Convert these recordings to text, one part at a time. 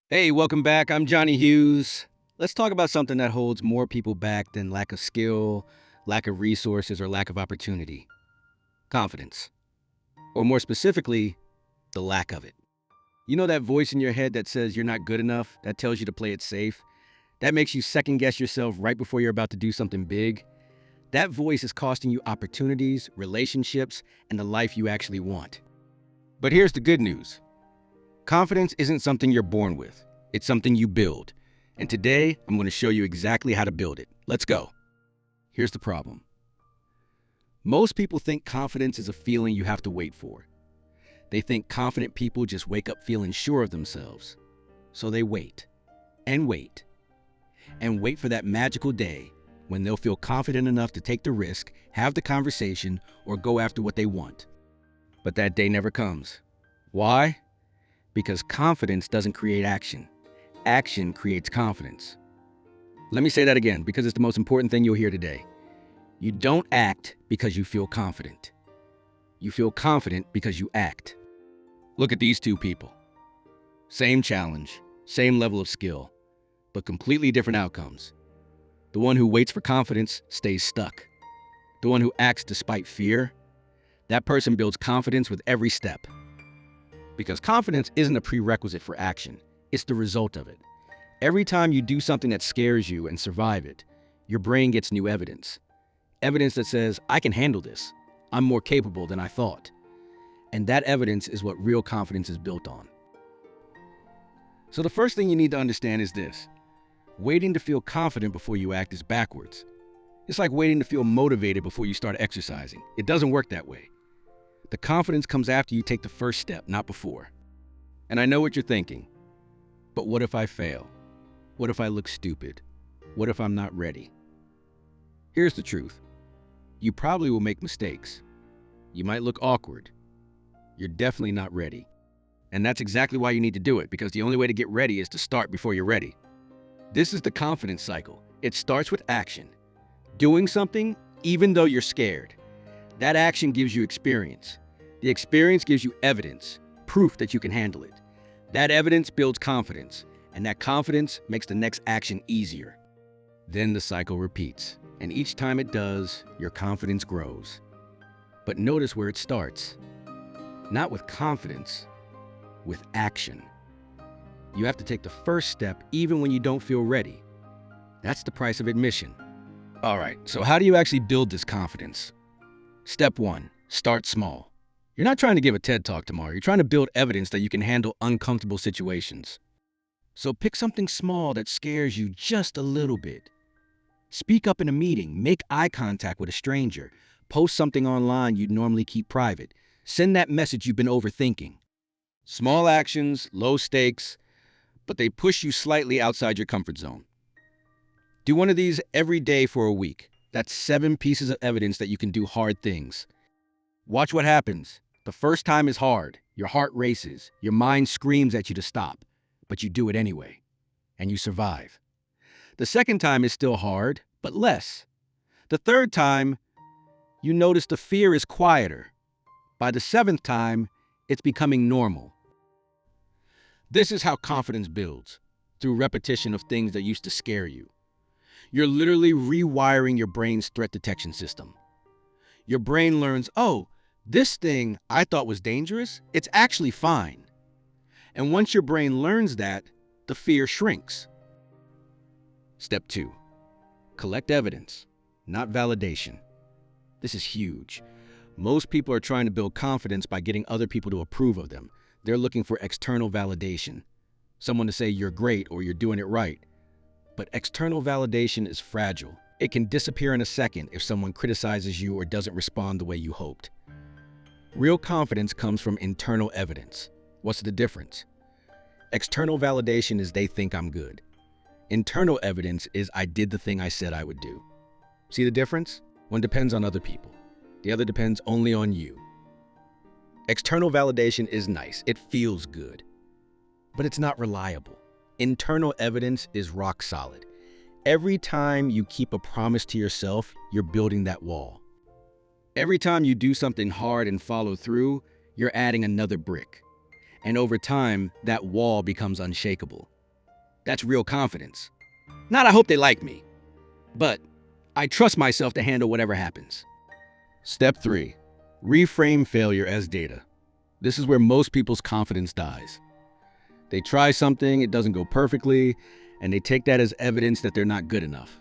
Hey, welcome back. I'm Johnny Hughes. Let's talk about something that holds more people back than lack of skill, lack of resources, or lack of opportunity: confidence. Or more specifically, the lack of it. You know that voice in your head that says you're not good enough, that tells you to play it safe, that makes you second guess yourself right before you're about to do something big? That voice is costing you opportunities, relationships, and the life you actually want. But here's the good news: confidence isn't something you're born with, it's something you build. And today, I'm going to show you exactly how to build it. Let's go. Here's the problem: most people think confidence is a feeling you have to wait for. They think confident people just wake up feeling sure of themselves. So they wait and wait and wait for that magical day when they'll feel confident enough to take the risk, have the conversation, or go after what they want. But that day never comes. Why? Because confidence doesn't create action. Action creates confidence. Let me say that again because it's the most important thing you'll hear today. You don't act because you feel confident. You feel confident because you act. Look at these two people. Same challenge, same level of skill, but completely different outcomes. The one who waits for confidence stays stuck. The one who acts despite fear, that person builds confidence with every step. Because confidence isn't a prerequisite for action, it's the result of it. Every time you do something that scares you and survive it, your brain gets new evidence. Evidence that says, I can handle this. I'm more capable than I thought. And that evidence is what real confidence is built on. So the first thing you need to understand is this: waiting to feel confident before you act is backwards. It's like waiting to feel motivated before you start exercising. It doesn't work that way. The confidence comes after you take the first step, not before. And I know what you're thinking. But what if I fail? What if I look stupid? What if I'm not ready? Here's the truth: you probably will make mistakes. You might look awkward. You're definitely not ready. And that's exactly why you need to do it, because the only way to get ready is to start before you're ready. This is the confidence cycle. It starts with action. Doing something even though you're scared. That action gives you experience. The experience gives you evidence, proof that you can handle it. That evidence builds confidence, and that confidence makes the next action easier. Then the cycle repeats, and each time it does, your confidence grows. But notice where it starts. Not with confidence, with action. You have to take the first step even when you don't feel ready. That's the price of admission. All right, so how do you actually build this confidence? Step 1, start small. You're not trying to give a TED Talk tomorrow. You're trying to build evidence that you can handle uncomfortable situations. So pick something small that scares you just a little bit. Speak up in a meeting, make eye contact with a stranger, post something online you'd normally keep private. Send that message you've been overthinking. Small actions, low stakes, but they push you slightly outside your comfort zone. Do one of these every day for a week. That's 7 pieces of evidence that you can do hard things. Watch what happens. The first time is hard. Your heart races. Your mind screams at you to stop, but you do it anyway, and you survive. The second time is still hard, but less. The third time, you notice the fear is quieter. By the 7th time, it's becoming normal. This is how confidence builds, through repetition of things that used to scare you. You're literally rewiring your brain's threat detection system. Your brain learns, oh, this thing I thought was dangerous, it's actually fine. And once your brain learns that, the fear shrinks. Step 2, collect evidence, not validation. This is huge. Most people are trying to build confidence by getting other people to approve of them. They're looking for external validation. Someone to say you're great or you're doing it right. But external validation is fragile. It can disappear in a second if someone criticizes you or doesn't respond the way you hoped. Real confidence comes from internal evidence. What's the difference? External validation is they think I'm good. Internal evidence is I did the thing I said I would do. See the difference? One depends on other people. The other depends only on you. External validation is nice. It feels good. But it's not reliable. Internal evidence is rock solid. Every time you keep a promise to yourself, you're building that wall. Every time you do something hard and follow through, you're adding another brick. And over time, that wall becomes unshakable. That's real confidence. Not I hope they like me, but I trust myself to handle whatever happens. Step 3. Reframe failure as data. This is where most people's confidence dies. They try something, it doesn't go perfectly, and they take that as evidence that they're not good enough.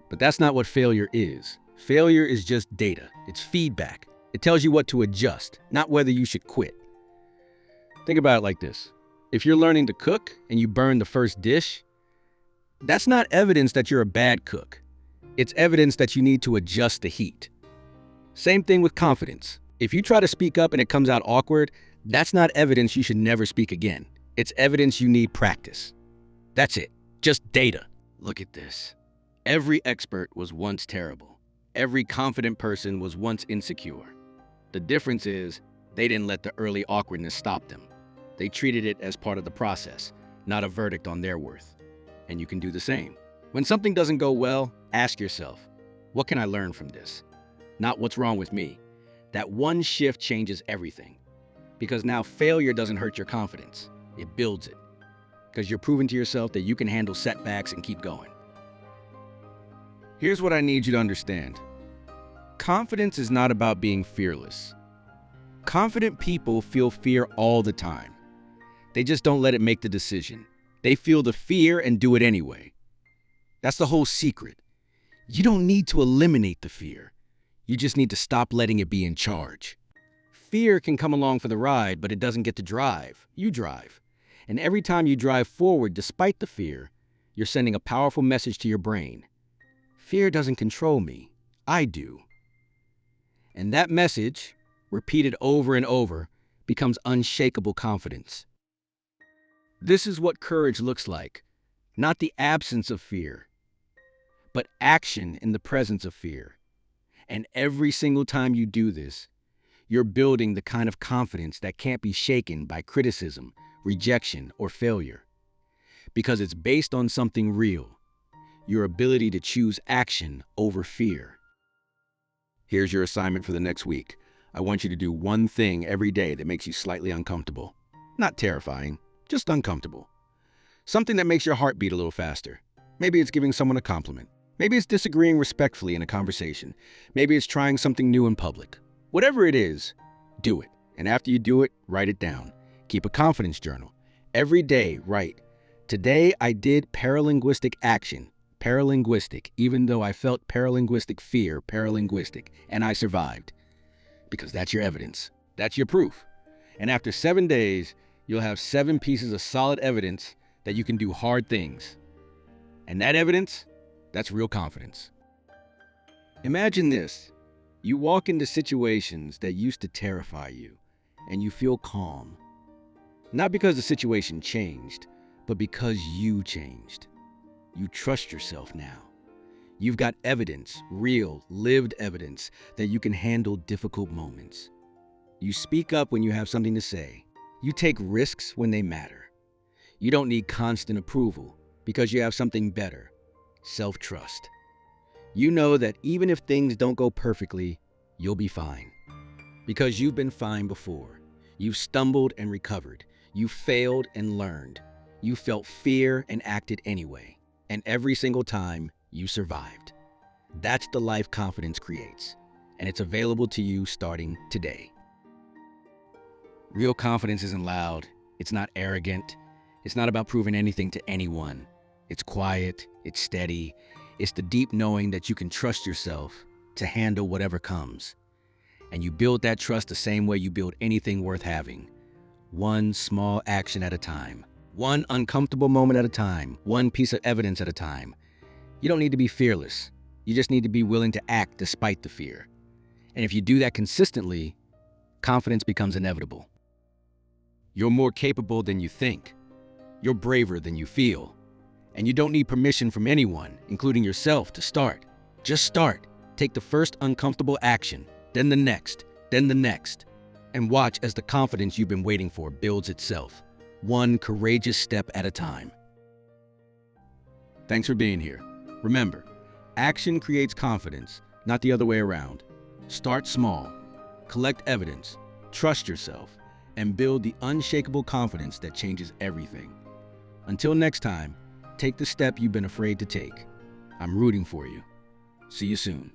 But that's not what failure is. Failure is just data. It's feedback. It tells you what to adjust, not whether you should quit. Think about it like this. If you're learning to cook and you burn the first dish, that's not evidence that you're a bad cook. It's evidence that you need to adjust the heat. Same thing with confidence. If you try to speak up and it comes out awkward, that's not evidence you should never speak again. It's evidence you need practice. That's it. Just data. Look at this. Every expert was once terrible. Every confident person was once insecure. The difference is they didn't let the early awkwardness stop them. They treated it as part of the process, not a verdict on their worth. And you can do the same. When something doesn't go well, ask yourself, what can I learn from this? Not what's wrong with me. That one shift changes everything. Because now failure doesn't hurt your confidence. It builds it. Because you're proving to yourself that you can handle setbacks and keep going. Here's what I need you to understand. Confidence is not about being fearless. Confident people feel fear all the time. They just don't let it make the decision. They feel the fear and do it anyway. That's the whole secret. You don't need to eliminate the fear. You just need to stop letting it be in charge. Fear can come along for the ride, but it doesn't get to drive. You drive. And every time you drive forward despite the fear, you're sending a powerful message to your brain. Fear doesn't control me. I do. And that message, repeated over and over, becomes unshakable confidence. This is what courage looks like. Not the absence of fear, but action in the presence of fear. And every single time you do this, you're building the kind of confidence that can't be shaken by criticism, rejection, or failure. Because it's based on something real, your ability to choose action over fear. Here's your assignment for the next week. I want you to do one thing every day that makes you slightly uncomfortable. Not terrifying, just uncomfortable. Something that makes your heart beat a little faster. Maybe it's giving someone a compliment. Maybe it's disagreeing respectfully in a conversation. Maybe it's trying something new in public. Whatever it is, do it. And after you do it, write it down. Keep a confidence journal. Every day, write, today I did paralinguistic action. Paralinguistic, even though I felt paralinguistic fear, paralinguistic, and I survived. Because that's your evidence. That's your proof. And after 7 days, you'll have 7 pieces of solid evidence that you can do hard things. And that evidence, that's real confidence. Imagine this. You walk into situations that used to terrify you, and you feel calm. Not because the situation changed, but because you changed. You trust yourself now. You've got evidence, real, lived evidence, that you can handle difficult moments. You speak up when you have something to say. You take risks when they matter. You don't need constant approval because you have something better, self-trust. You know that even if things don't go perfectly, you'll be fine. Because you've been fine before. You've stumbled and recovered. You failed and learned. You felt fear and acted anyway. And every single time, you survived. That's the life confidence creates. And it's available to you starting today. Real confidence isn't loud. It's not arrogant. It's not about proving anything to anyone. It's quiet. It's steady. It's the deep knowing that you can trust yourself to handle whatever comes. And you build that trust the same way you build anything worth having. One small action at a time. One uncomfortable moment at a time. One piece of evidence at a time. You don't need to be fearless. You just need to be willing to act despite the fear. And if you do that consistently, confidence becomes inevitable. You're more capable than you think. You're braver than you feel. And you don't need permission from anyone, including yourself, to start. Just start. Take the first uncomfortable action, then the next, and watch as the confidence you've been waiting for builds itself, one courageous step at a time. Thanks for being here. Remember, action creates confidence, not the other way around. Start small, collect evidence, trust yourself, and build the unshakable confidence that changes everything. Until next time, Take the step you've been afraid to take. I'm rooting for you. See you soon.